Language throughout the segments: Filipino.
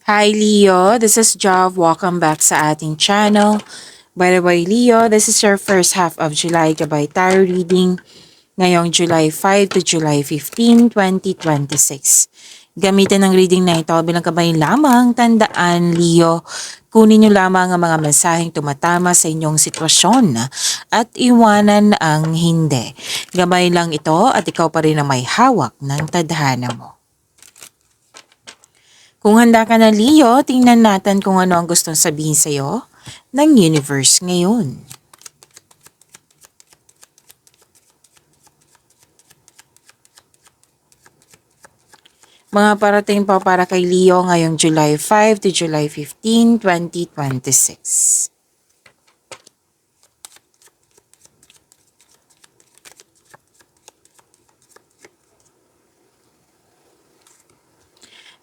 Hi Leo, this is Jav. Welcome back sa ating channel. By the way, Leo, this is your first half of July Gabay Tarot reading ngayong July 5 to July 15, 2026. Gamitin ng reading na ito bilang gabay lamang. Tandaan, Leo, kunin niyo lamang ang mga mensaheng tumatama sa inyong sitwasyon at iwanan ang hindi. Gabay lang ito at ikaw pa rin ang may hawak ng tadhana mo. Kung handa ka na, Leo, tingnan natin kung ano ang gustong sabihin sa'yo ng universe ngayon. Mga parating pa para kay Leo ngayong July 5 to July 15, 2026.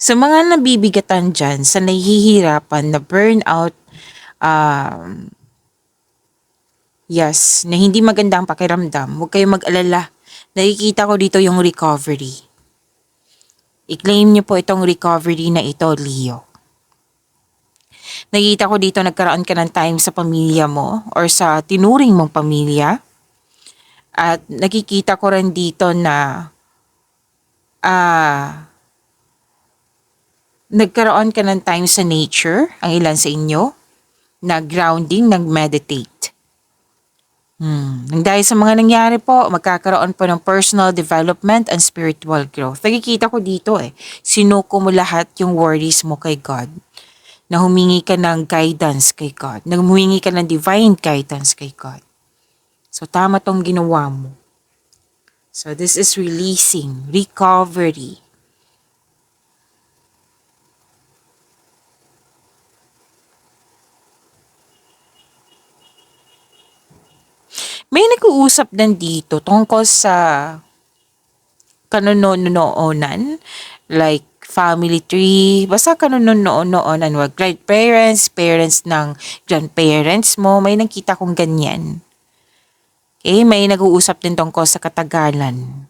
Sa mga nabibigatan dyan, sa nahihirapan na burnout, yes, na hindi maganda ang pakiramdam, huwag kayong mag-alala. Nakikita ko dito yung recovery. I-claim niyo po itong recovery na ito, Leo. Nakita ko dito nagkaroon ka ng time sa pamilya mo or sa tinuring mong pamilya. At nakikita ko rin dito na nagkaroon ka ng time sa nature, ang ilan sa inyo, na grounding, nag-meditate. Nang dahil sa mga nangyari po, magkakaroon po ng personal development and spiritual growth. Nakikita ko dito sinuko mo lahat yung worries mo kay God. Na humingi ka ng guidance kay God. Na humingi ka ng divine guidance kay God. So tama tong ginawa mo. So this is releasing, recovery. May nag-uusap din dito tungkol sa kanunoonan, like family tree, basta kanunoonan, wag grandparents, parents ng grandparents mo, may nakita kong ganyan. Okay, may nag-uusap din tungkol sa katagalan.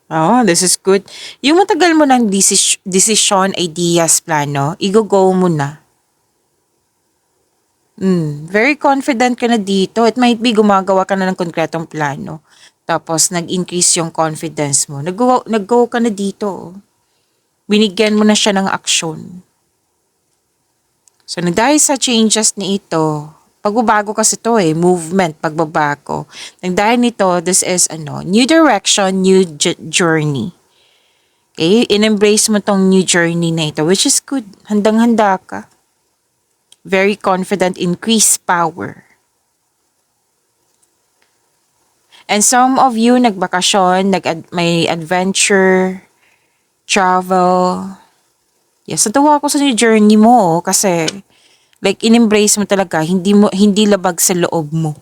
Oh, this is good. Yung matagal mo ng decision, ideas, plano, i-go mo na. Very confident ka na dito. It might be gumagawa ka na ng konkretong plano. Tapos nag-increase yung confidence mo. Nag-go ka na dito. Binigyan mo na siya ng aksyon. So, dahil sa changes ni ito, pagbabago kasi ito movement, pagbabago. Dahil nito, this is new direction, new journey. Okay, in-embrace mo tong new journey na ito, which is good. Handang-handa ka. Very confident, increased power. And some of you nagbakasyon, may adventure, travel. Yes, natuwa ako sa new journey mo kasi like in-embrace mo talaga, hindi labag sa loob mo.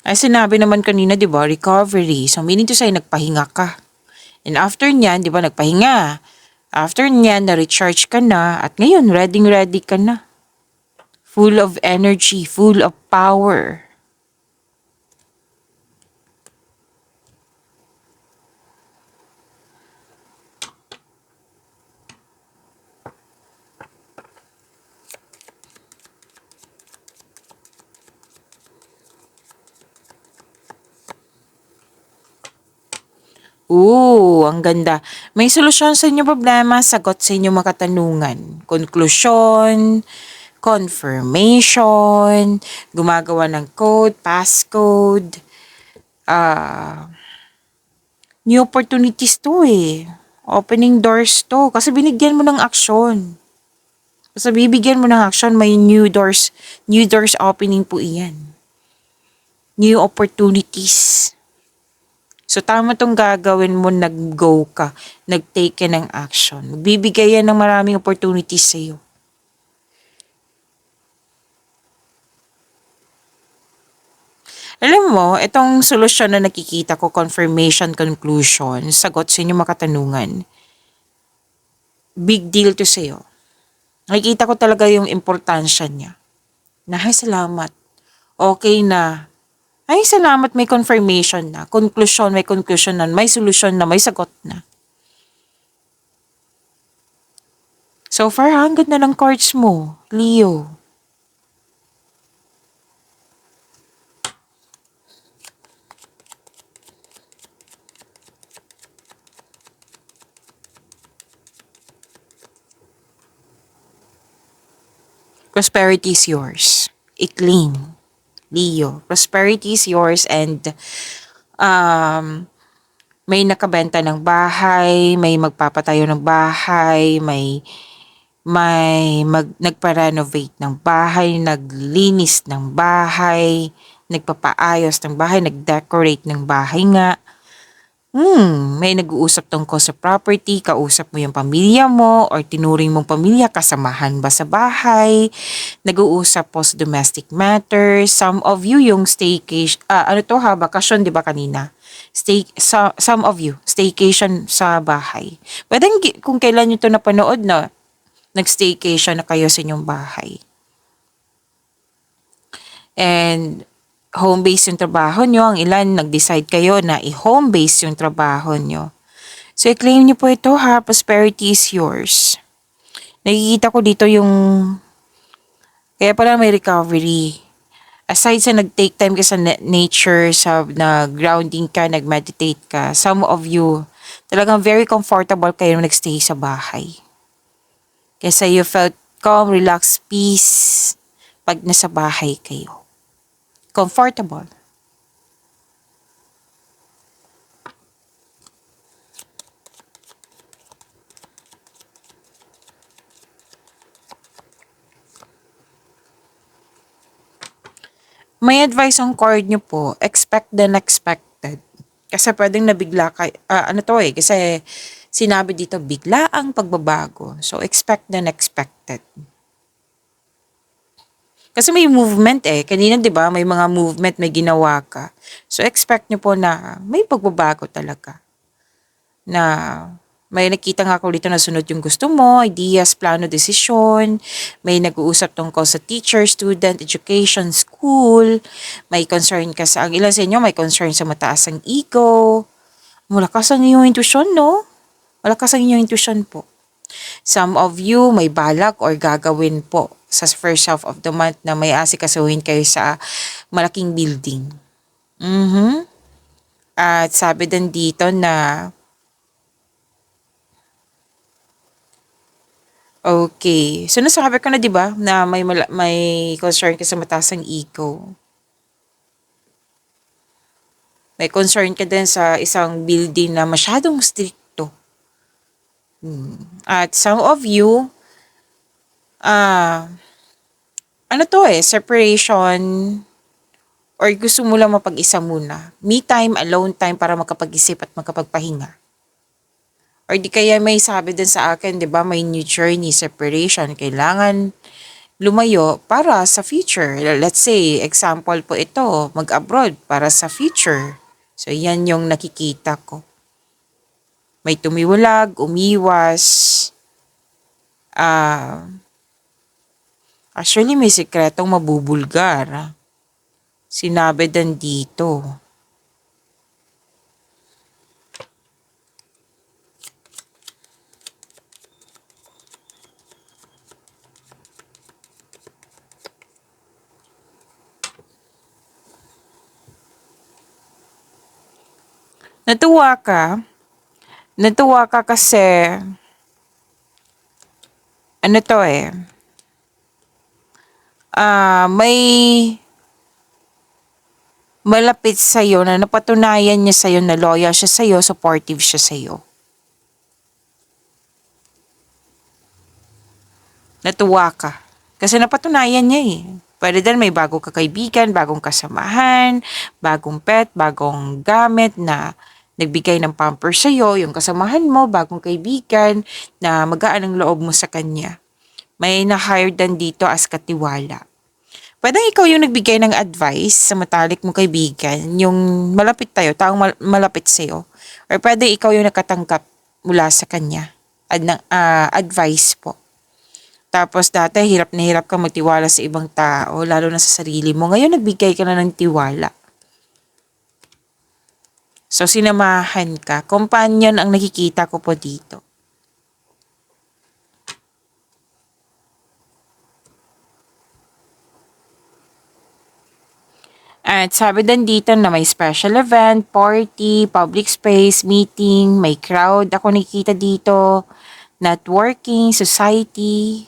Ay sinabi naman kanina, 'di ba, recovery. So meaning to say nagpahinga ka. And after niyan, 'di ba, nagpahinga. After niyan, na-recharge ka na at ngayon ready ka na. Full of energy, full of power. Ang ganda. May solusyon sa inyong problema, sagot sa inyong mga katanungan. Konklusyon, confirmation, gumagawa ng code, passcode, new opportunities to Opening doors to. Kasi binigyan mo ng aksyon. Basta bibigyan mo ng aksyon, may new doors opening po iyan. New opportunities. So, tama tong gagawin mo, nag-go ka, nag-take ka ng action. Magbibigay yan ng maraming opportunities sa'yo. Alam mo, itong solusyon na nakikita ko, confirmation, conclusion, sagot sa inyong mga katanungan, big deal to sa'yo. Nakikita ko talaga yung importansya niya. Na, ay, salamat. Okay na. Ay, salamat, may confirmation na. Conclusion, may conclusion na. May solusyon na, may sagot na. So far, ang ganda ng cards mo, Leo. Prosperity is yours. I-claim. Leo. Prosperity is yours and may nakabenta ng bahay, may magpapatayo ng bahay, nagpa-renovate ng bahay, naglinis ng bahay, nagpapaayos ng bahay, nag-decorate ng bahay nga. May nag-uusap tungkol sa property, kausap mo yung pamilya mo or tinuring mong pamilya, kasamahan ba sa bahay, nag-uusap po sa domestic matters, some of you yung staycation, bakasyon di ba kanina? Some of you, staycation sa bahay. Pwede kung kailan nyo to napanood na nag-staycation na kayo sa inyong bahay. And home base yung trabaho nyo, ang ilan nag-decide kayo na i-home base yung trabaho nyo. So i-claim nyo po ito ha, prosperity is yours. Nakikita ko dito yung, kaya pala may recovery. Aside sa nag-take time ka sa nature, sa nag-grounding ka, nag-meditate ka, some of you, talagang very comfortable kayo nag-stay sa bahay. Kasi you felt calm, relaxed, peace pag nasa bahay kayo. Comfortable. May advice ang card nyo po, expect the unexpected. Kasi pwedeng nabigla kayo, kasi sinabi dito bigla ang pagbabago. So expect the unexpected. Kasi may movement kanina 'di ba may mga movement, may ginawa ka. So expect nyo po na may pagbabago talaga. Na may nakita nga ako dito na sunod yung gusto mo, ideas, plano, desisyon. May nag-uusap tungkol sa teacher, student, education, school. May concern ka ang ilan sa inyo may concern sa mataas ang ego. Malakas ang inyong intuition, no? Malakas ang inyong intuition po. Some of you may balak or gagawin po sa first half of the month na may asikasuhin kayo sa malaking building. At sabi din dito na okay. So nasabi ko na 'di ba na may concern ka sa mataas ang ego. May concern ka din sa isang building na masyadong stricto. At some of you separation or gusto mo lang mapag-isa muna. Me time, alone time para makapag-isip at makapagpahinga. Or di kaya may sabi din sa akin, di ba, may new journey, separation, kailangan lumayo para sa future. Let's say, example po ito, mag-abroad para sa future. So, yan yung nakikita ko. May tumiwalag, umiwas. Actually, may sikretong mabubulgar. Sinabi din dito. Natuwa ka kasi may malapit sa'yo na napatunayan niya sa'yo na loyal siya sa'yo, supportive siya sa'yo. Natuwa ka. Kasi napatunayan niya Pwede din may bago ka kaibigan, bagong kasamahan, bagong pet, bagong gamit na nagbigay ng pamper sa'yo, yung kasamahan mo, bagong kaibigan na magaan ang loob mo sa kanya. May na-hire din dito as katiwala. Pwede ikaw yung nagbigay ng advice sa matalik mong kaibigan, yung malapit tayo, taong malapit sa'yo. Or pwede ikaw yung nakatanggap mula sa kanya. Advice po. Tapos dati hirap na hirap ka magtiwala sa ibang tao, lalo na sa sarili mo. Ngayon nagbigay ka na ng tiwala. So sinamahan ka. Companion ang nakikita ko po dito. At sabi din dito na may special event, party, public space, meeting, may crowd. Ako nakikita dito, networking, society,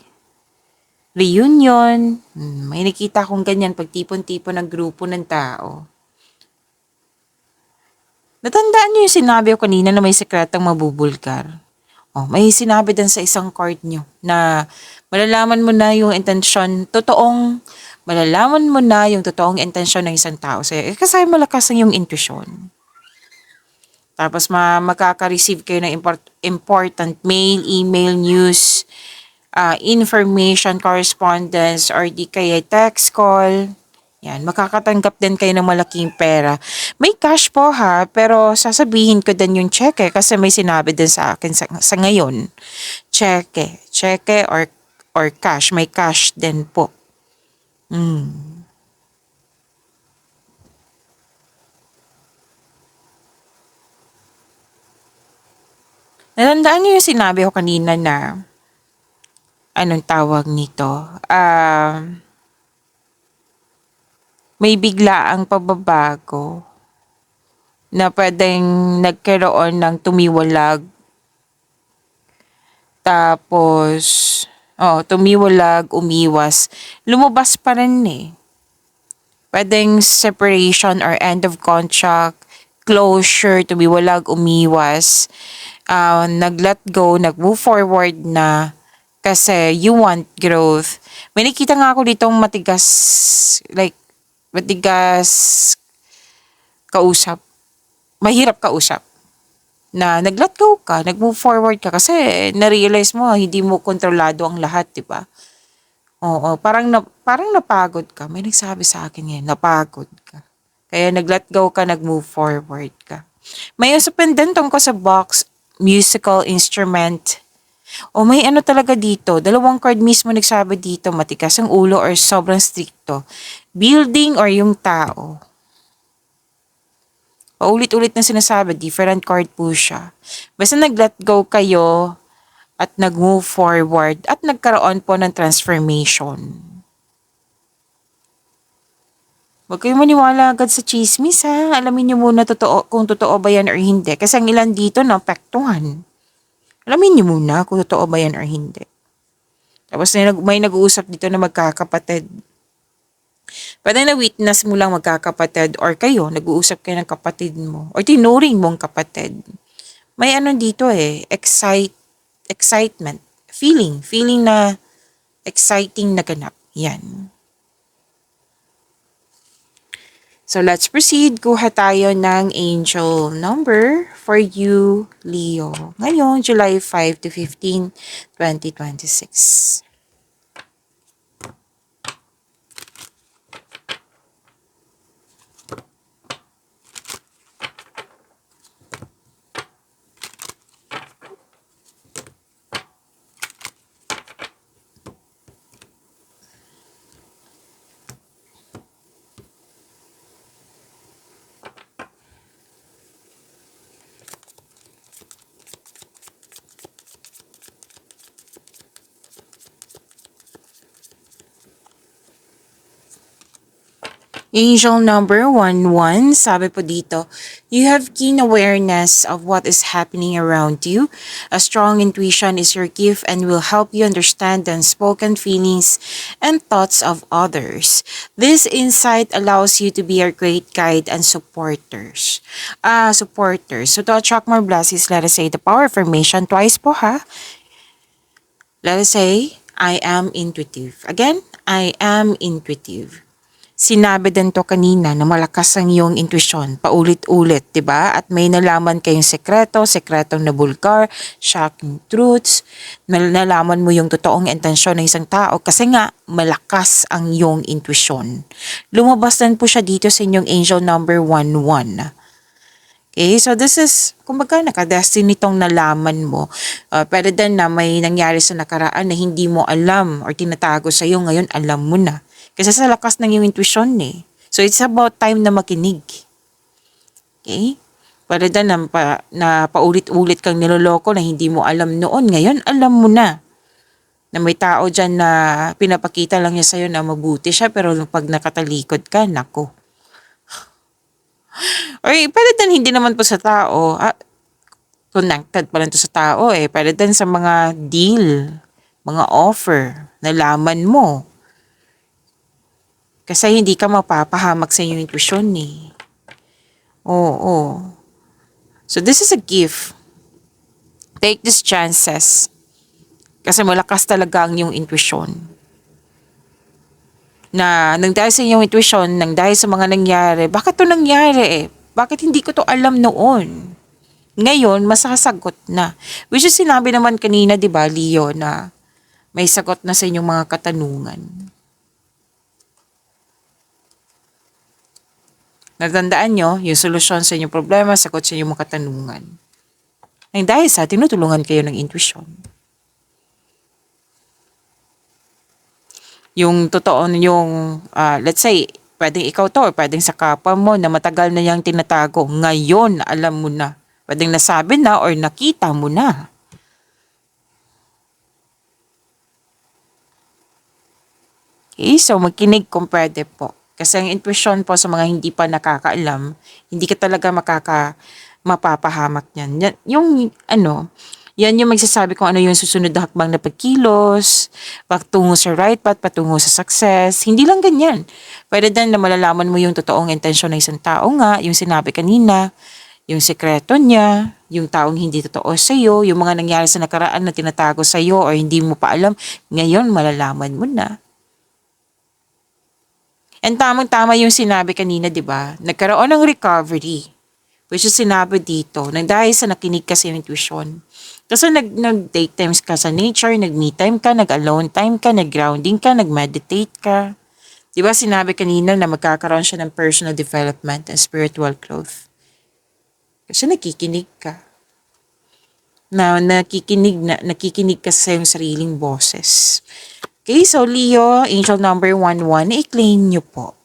reunion. May nakita akong ganyan pag tipon-tipon ng grupo ng tao. Natandaan niyo yung sinabi ko kanina na may sekretong mabubulgar. Oh, may sinabi din sa isang card niyo na malalaman mo na yung totoong intensyon ng isang tao sa'yo. Kasi malakas ang yung intuition. Tapos makaka-receive kayo ng important mail, email, news, information, correspondence, or di kaya text call. Yan, makakatanggap din kayo ng malaking pera. May cash po ha, pero sasabihin ko din yung cheque kasi may sinabi din sa akin sa ngayon. Cheque or cash, may cash din po. Natandaan niyo yung sinabi ko kanina na anong tawag nito? May biglaang pagbabago na pwedeng nagkaroon ng tumiwalag. Tapos, tumiwalag, umiwas. Lumabas pa rin eh. Pwedeng separation or end of contract, closure, tumiwalag, umiwas. Nag-let go, nag-move forward na kasi you want growth. May nakita nga ako ditong matigas kausap. Mahirap kausap. Na nag-let go ka, nag-move forward ka kasi na-realize mo hindi mo kontrolado ang lahat, di ba? Oo, parang napagod ka. May nagsabi sa akin ngayon, napagod ka. Kaya nag-let go ka, nag-move forward ka. May usapin din tungkol sa box, musical instrument. O may ano talaga dito, dalawang card mismo nagsabi dito, matigas ang ulo or sobrang stricto. Building or yung tao. Paulit-ulit na sinasabi, different card po siya. Basta nag-let go kayo at nag-move forward at nagkaroon po ng transformation. Huwag kayong maniwala agad sa chismis ha. Alamin niyo muna kung totoo ba yan or hindi. Kasi ang ilan dito naapektuhan. Alamin niyo muna kung totoo ba yan or hindi. Tapos may nag-uusap dito na magkakapatid. Pwede na witness mo lang magkakapatid or kayo, nag-uusap kayo ng kapatid mo or tinuring mong kapatid. May ano dito excitement, feeling na exciting na ganap. Yan. So let's proceed. Kuha tayo ng angel number for you, Leo. Ngayon, July 5 to 15, 2026. Angel number 11, sabi po dito, you have keen awareness of what is happening around you. A strong intuition is your gift and will help you understand the unspoken feelings and thoughts of others. This insight allows you to be a great guide and supporters. So to attract more blessings, let us say the power affirmation twice po ha. Let us say, I am intuitive. Again, I am intuitive. Sinabi din to kanina na malakas ang iyong intuition, paulit-ulit, 'di ba? At may nalaman kayong sekretong nabulgar, shocking truths, nalaman mo yung totoong intensyon ng isang tao kasi nga malakas ang iyong intuition. Lumabas din po siya dito sa inyong angel number 11. Okay, so this is, kumbaga nakadestiny tong nalaman mo. Pwede din na may nangyari sa nakaraan na hindi mo alam or tinatago sa iyo, ngayon alam mo na. Kasi sa lakas ng iyong intuition eh. So it's about time na makinig. Okay? Pwede din na paulit-ulit kang niloloko na hindi mo alam noon, ngayon alam mo na. Na may tao dyan na pinapakita lang niya sa'yo na mabuti siya pero pag nakatalikod ka, nako. Or pwede din hindi naman po sa tao. Connected pa lang to sa tao eh. Pwede din sa mga deal, mga offer, nalaman mo. Kasi hindi ka mapapahamak sa iyong intuition eh. Oo. So this is a gift. Take these chances. Kasi malakas talaga ang iyong intuition. Na nang dahil sa iyong intuition, nang dahil sa mga nangyari, bakit to nangyari eh? Bakit hindi ko to alam noon? Ngayon, masasagot na. Which is sinabi naman kanina, di ba, Leo, na may sagot na sa inyong mga katanungan. Natandaan nyo, yung solusyon sa inyong problema, sagot sa inyong mga katanungan. Nang dahil sa tinutulungan kayo ng intuition. Yung totoo yung, let's say, pwedeng ikaw to or pwedeng sa kapwa mo na matagal na niyang tinatago. Ngayon, alam mo na. Pwedeng nasabi na or nakita mo na. Okay, so magkinig kung pwede po. Kasi ang intuition po sa mga hindi pa nakakaalam, hindi ka talaga mapapahamak niyan. Yan yung magsasabi kung ano yung susunod na hakbang na pagkilos, patungo sa right path, patungo sa success. Hindi lang ganyan. Pwede din na malalaman mo yung totoong intensyon ng isang tao nga, yung sinabi kanina, yung sekreto niya, yung taong hindi totoo sa iyo, yung mga nangyari sa nakaraan na tinatago sa iyo or hindi mo pa alam, ngayon malalaman mo na. And tamang-tama yung sinabi kanina, di ba? Nagkaroon ng recovery. Which is sinabi dito, nang dahil sa nakinig ka sa intuition. Kasi nag-date times ka sa nature, nag-me time ka, nag-alone time ka, nag-grounding ka, nag-meditate ka. Di ba sinabi kanina na magkakaroon siya ng personal development and spiritual growth? Kasi nakikinig ka. Nakikinig ka sa iyong sariling boses. Okay, so Leo, angel number 11, i-claim nyo po.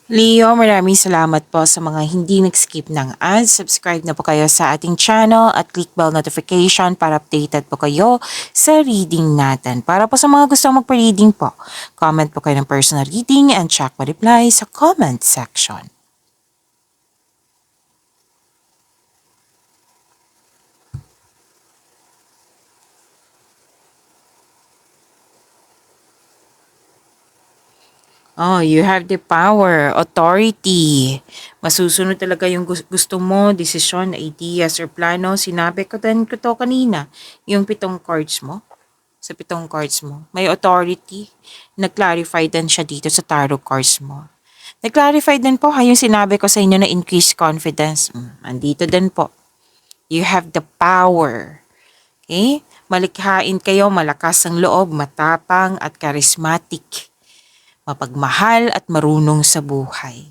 Leo, maraming salamat po sa mga hindi nag-skip ng ads. Subscribe na po kayo sa ating channel at click bell notification para updated po kayo sa reading natin. Para po sa mga gusto magpa-reading po, comment po kayo ng personal reading and check my reply sa comment section. Oh, you have the power, authority. Masusunod talaga yung gusto mo, desisyon, ideas, or plano. Sinabi ko din ko to kanina, yung 7 cards mo. sa 7 cards mo. May authority. Nag-clarify din siya dito sa tarot cards mo. Nag-clarify din po yung sinabi ko sa inyo na increased confidence. Andito din po. You have the power. Okay? Malikhain kayo, malakas ang loob, matapang at charismatic. Mapagmahal at marunong sa buhay.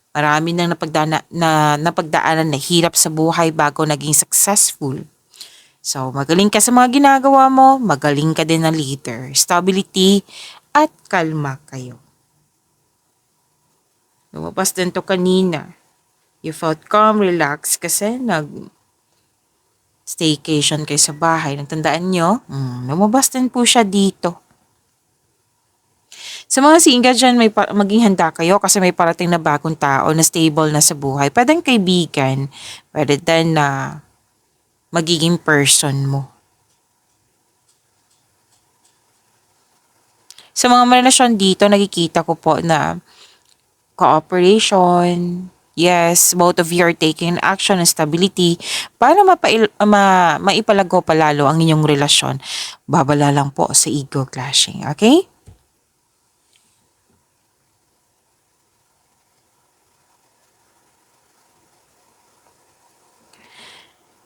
Marami nang napagdaanan na hirap sa buhay bago naging successful. So, magaling ka sa mga ginagawa mo, magaling ka din na leader. Stability at kalma kayo. Lumabas din to kanina. You felt calm, relaxed kasi staycation kayo sa bahay. Nagtandaan nyo? Lumabas din po siya dito. Sa mga single dyan, maging handa kayo kasi may parating na bagong tao na stable na sa buhay. Pwedeng kaibigan, pwede din na magiging person mo. Sa mga relasyon dito, nakikita ko po na cooperation, yes, both of you are taking action and stability para maipalago palalo ang inyong relasyon. Babala lang po sa ego clashing, okay?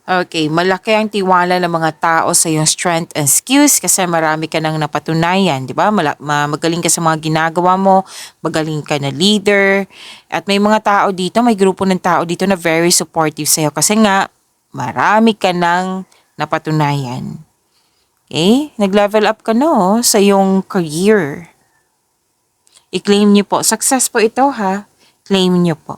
Okay, malaki ang tiwala ng mga tao sa iyong strength and skills kasi marami ka nang napatunayan, di ba? Magaling ka sa mga ginagawa mo, magaling ka na leader, at may mga tao dito, may grupo ng tao dito na very supportive sa iyo kasi nga, marami ka nang napatunayan. Okay? Nag-level up ka no sa iyong career. I-claim niyo po. Success po ito ha. Claim niyo po.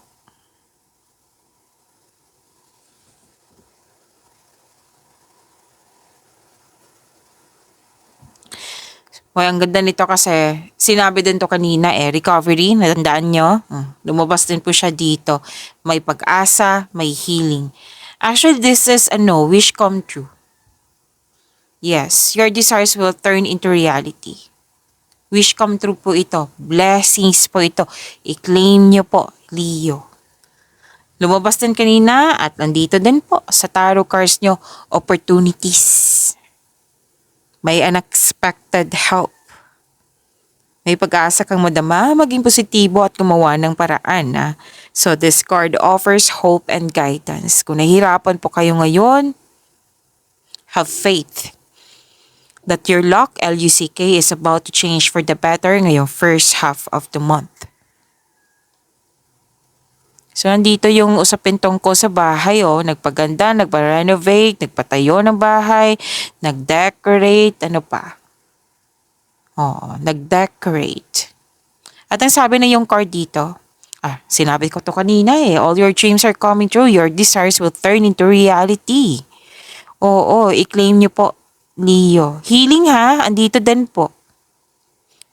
Well, ang ganda nito kasi sinabi din to kanina recovery, natandaan nyo? Lumabas din po siya dito. May pag-asa, may healing. Actually, this is wish come true. Yes, your desires will turn into reality. Wish come true po ito. Blessings po ito. I-claim nyo po, Leo. Lumabas din kanina at nandito din po sa tarot cards nyo, opportunities. May unexpected help. May pag-asa kang madama, maging positibo at gumawa ng paraan. So this card offers hope and guidance. Kung nahihirapan po kayo ngayon, have faith that your luck, LUCK, is about to change for the better ngayong first half of the month. So, nandito yung usapin tungkol sa bahay, nagpaganda, nagpa-renovate, nagpatayo ng bahay, nag-decorate, ano pa? Nag-decorate. At ang sabi na yung card dito, sinabi ko to kanina all your dreams are coming true, your desires will turn into reality. I-claim nyo po, Leo. Healing andito din po.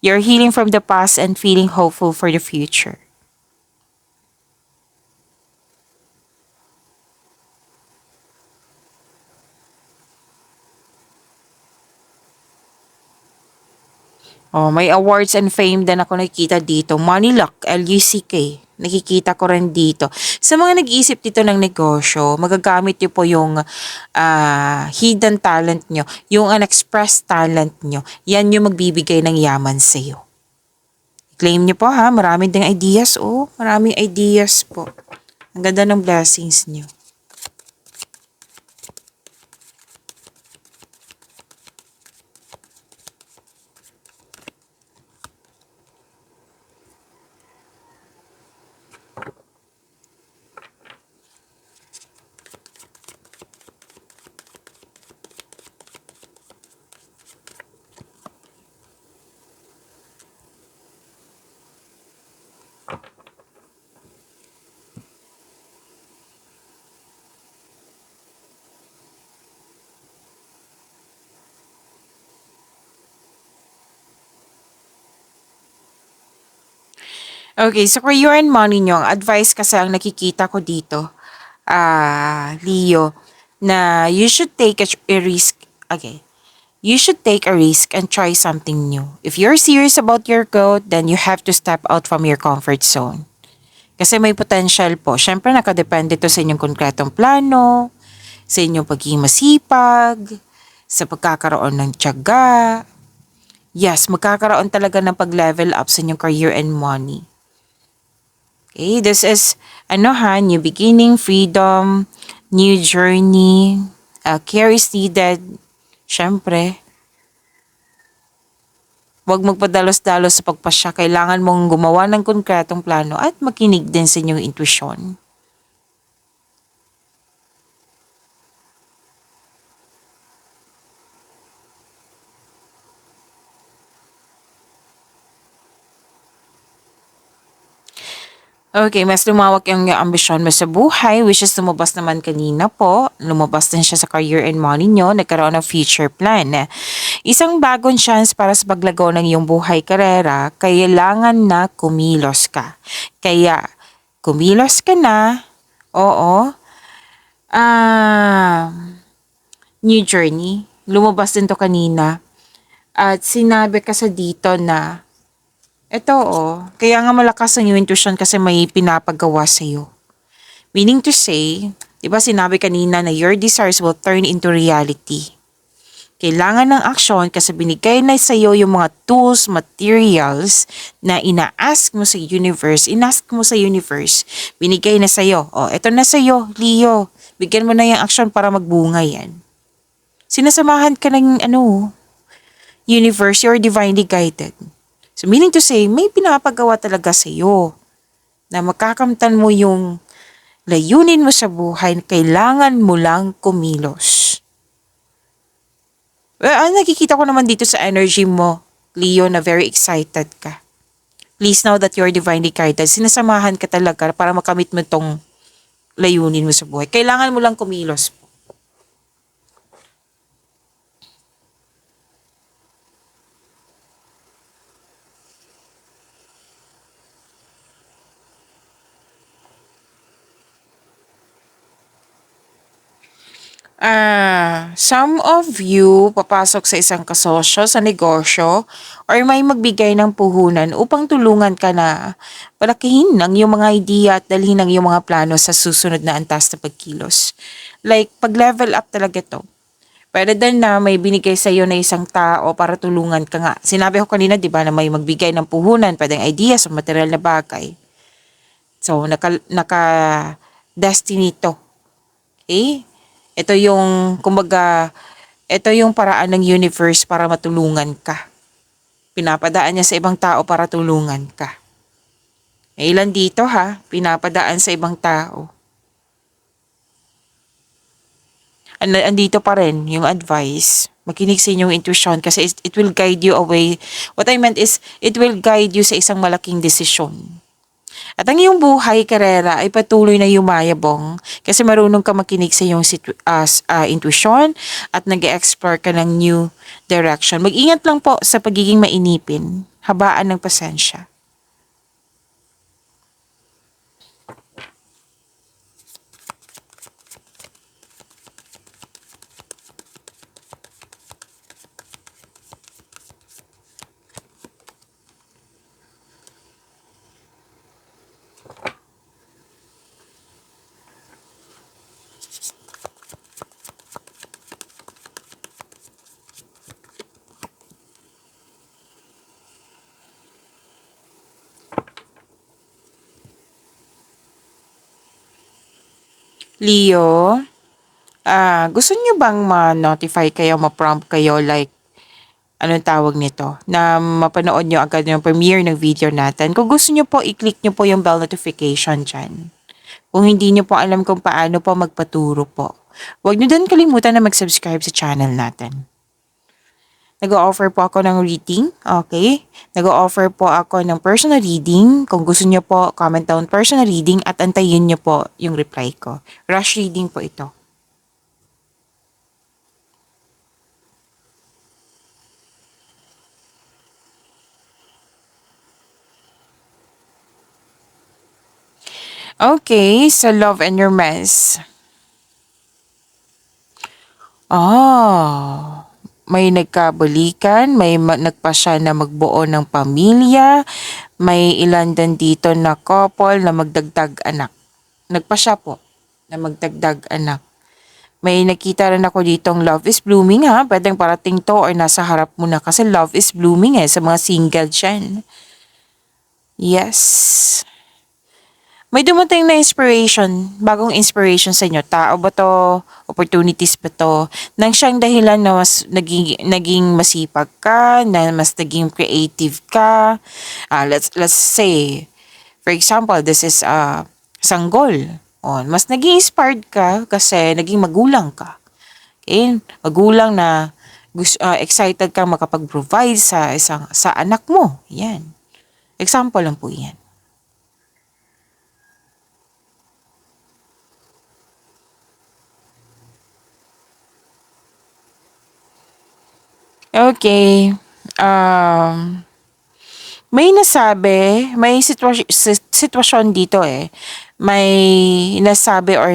You're healing from the past and feeling hopeful for the future. May awards and fame din ako nakikita dito. Money luck, LUCK. Nakikita ko rin dito. Sa mga nag-iisip dito ng negosyo, magagamit niyo po yung hidden talent nyo, yung unexpressed talent nyo. Yan yung magbibigay ng yaman sa iyo. Claim niyo po maraming ding ideas. Maraming ideas po. Ang ganda ng blessings niyo. Okay, so career and money nyo, advice kasi ang nakikita ko dito, Leo, na you should take a risk. Okay, you should take a risk and try something new. If you're serious about your growth, then you have to step out from your comfort zone. Kasi may potential po. Siyempre, nakadepende to sa inyong konkretong plano, sa inyong pagiging masipag, sa pagkakaroon ng tiyaga. Yes, magkakaroon talaga ng pag-level up sa inyong career and money. Okay, this is, new beginning, freedom, new journey, care is needed. Siyempre, huwag magpadalos-dalos sa pagpasya. Kailangan mong gumawa ng konkretong plano at makinig din sa inyong intuition. Okay, mas lumawak yung ambisyon mo sa buhay, which is lumabas naman kanina po. Lumabas din siya sa career and money nyo, nagkaroon ng future plan. Isang bagong chance para sa paglago ng iyong buhay karera, kailangan na kumilos ka. Kaya, kumilos ka na, oo, new journey. Lumabas din to kanina. At sinabi ka sa dito na eto kaya nga malakas ang yung intuition kasi may pinapagawa sa'yo. Meaning to say, di ba sinabi kanina na your desires will turn into reality. Kailangan ng aksyon kasi binigay na sa'yo yung mga tools, materials na ina-ask mo sa universe, binigay na sa'yo. Eto na sa'yo, Leo. Bigyan mo na yung aksyon para magbunga yan. Sinasamahan ka ng universe, you're divinely guided. So meaning to say, may pinapagawa talaga sa iyo na makakamtan mo yung layunin mo sa buhay, kailangan mo lang kumilos. Well, nakikita ko naman dito sa energy mo, Leo, na very excited ka. Please know that you're divinely guided. Sinasamahan ka talaga para makamit mo tong layunin mo sa buhay. Kailangan mo lang kumilos. Some of you papasok sa isang kasosyo sa negosyo or may magbigay ng puhunan upang tulungan ka na palakihin ng iyong mga idea at dalhin ng iyong mga plano sa susunod na antas na pagkilos. Like, pag-level up talaga to. Pwede din na may binigay sa iyo na isang tao para tulungan ka nga. Sinabi ko kanina, di ba, na may magbigay ng puhunan, pwedeng ideas o material na bagay. So, naka-destiny to. Okay? Ito yung, kumbaga, ito yung paraan ng universe para matulungan ka. Pinapadaan niya sa ibang tao para tulungan ka. Ilan dito pinapadaan sa ibang tao. Andito pa rin yung advice. Makinig sa inyong intuition kasi it will guide you away. What I meant is, it will guide you sa isang malaking desisyon. At ang iyong buhay, karera, ay patuloy na yumayabong kasi marunong ka makinig sa iyong intuition at nag-explore ka ng new direction. Mag-ingat lang po sa pagiging mainipin, habaan ng pasensya. Leo, gusto niyo bang ma-notify kayo, ma-prompt kayo like, anong tawag nito, na mapanood nyo agad yung premiere ng video natin? Kung gusto nyo po, i-click nyo po yung bell notification dyan. Kung hindi nyo po alam kung paano po magpaturo po, huwag nyo din kalimutan na mag-subscribe sa channel natin. Nag-o-offer po ako ng reading, okay? Nag-o-offer po ako ng personal reading. Kung gusto nyo po, comment down personal reading at antayin nyo po yung reply ko. Rush reading po ito. Okay, so love and romance. May nagkabalikan, may nagpasya na magbuo ng pamilya, may ilan din dito na couple na magdagdag anak. Nagpasya po na magdagdag anak. May nakita rin ako ditong love is blooming ha. Pwedeng parating to or nasa harap mo na kasi love is blooming sa mga single dyan. Yes. May dumating na inspiration, bagong inspiration sa inyo. Tao ba to? Opportunities ba to? Nang siyang dahilan na mas naging masipag ka, na mas naging creative ka. Let's say, for example, this is sanggol. Mas naging inspired ka kasi naging magulang ka. Okay? Magulang na excited kang makapag-provide sa anak mo. Yan. Example lang po yan. Okay. May nasabi, may sitwasyon dito May nasabi or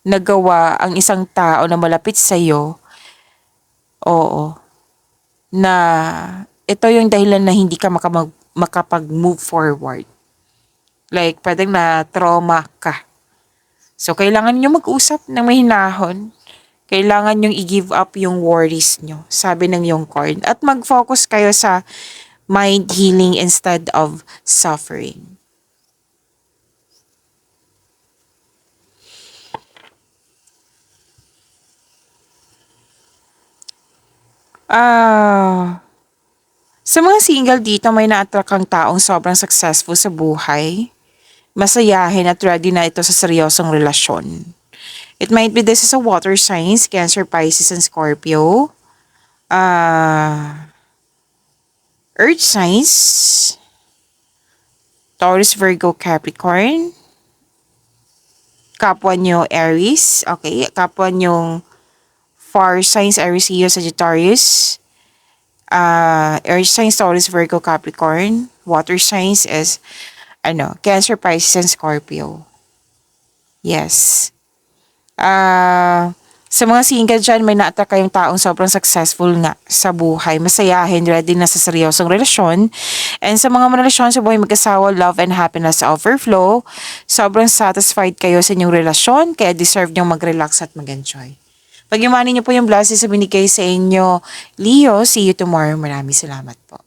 nagawa ang isang tao na malapit sa iyo. Oo. Na ito yung dahilan na hindi ka makapag-move forward. Like, pwedeng na trauma ka. So, kailangan nyo mag-usap ng mahinahon. Kailangan nyong i-give up yung worries nyo, sabi ng yung card. At mag-focus kayo sa mind healing instead of suffering. Sa mga single dito, may na-attract kang taong sobrang successful sa buhay. Masayahin at ready na ito sa seryosong relasyon. It might be this is a water signs, Cancer, Pisces, and Scorpio. Earth signs, Taurus, Virgo, Capricorn. Kapwa nyo, Aries. Okay, kapwa nyo fire signs, Aries, Leo, Sagittarius. Earth signs, Taurus, Virgo, Capricorn. Water signs is Cancer, Pisces, and Scorpio. Yes. Sa mga single dyan, may na-attract kayong taong sobrang successful nga sa buhay. Masayahin, ready na sa seryosong relasyon. And sa mga relasyon sa buhay mag-asawa, love and happiness overflow. Sobrang satisfied kayo sa inyong relasyon, kaya deserve nyo mag-relax at mag-enjoy. Pag-imanin nyo po yung blessings sa binigay sa inyo, Leo, see you tomorrow. Maraming salamat po.